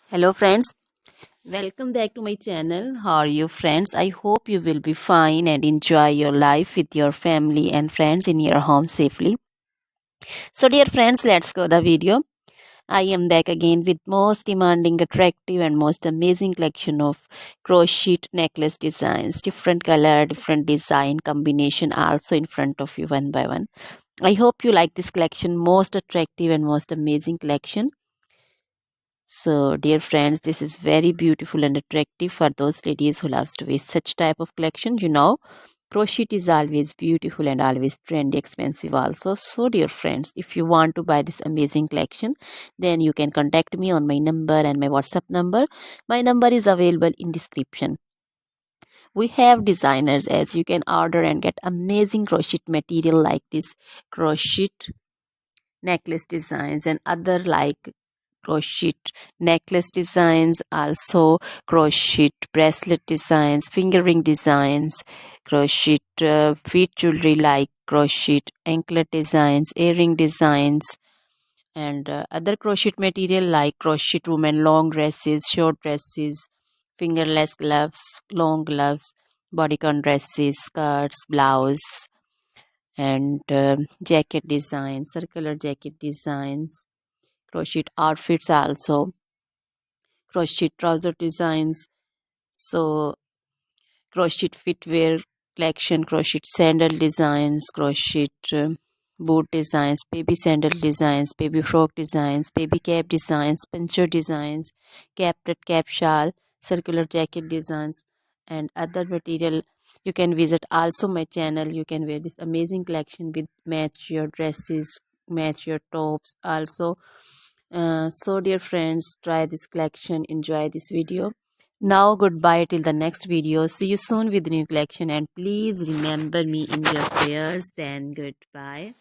Hello friends, welcome back to my channel. How are you friends? I hope you will be fine and enjoy your life with your family and friends in your home safely. So dear friends, let's go the video. I am back again with most demanding, attractive and most amazing collection of crochet necklace designs. Different color, different design combination also in front of you one by one. I hope you like this collection, most attractive and most amazing collection. So, dear friends, this is very beautiful and attractive for those ladies who loves to wear such type of collection. Crochet is always beautiful and always trendy, expensive also. So, dear friends, if you want to buy this amazing collection, then you can contact me on my number and my WhatsApp number. My number is available in description. We have designers as you can order and get amazing crochet material like this crochet necklace designs and other like crochet necklace designs, also crochet bracelet designs, finger ring designs, crochet feet jewelry like crochet anklet designs, earring designs, and other crochet material like crochet women long dresses, short dresses, fingerless gloves, long gloves, bodycon dresses, skirts, blouse, and jacket designs, circular jacket designs, crochet outfits also, crochet trouser designs, so crochet footwear collection, crochet sandal designs, crochet boot designs, baby sandal designs, baby frock designs, baby cap designs, pincher designs, cap cap shawl, circular jacket designs, and other material. You can visit also my channel. You can wear this amazing collection with match your dresses, match your tops also. So dear friends, try this collection, enjoy this video. Now goodbye till the next video. See you soon with new collection, and please remember me in your prayers. Then goodbye.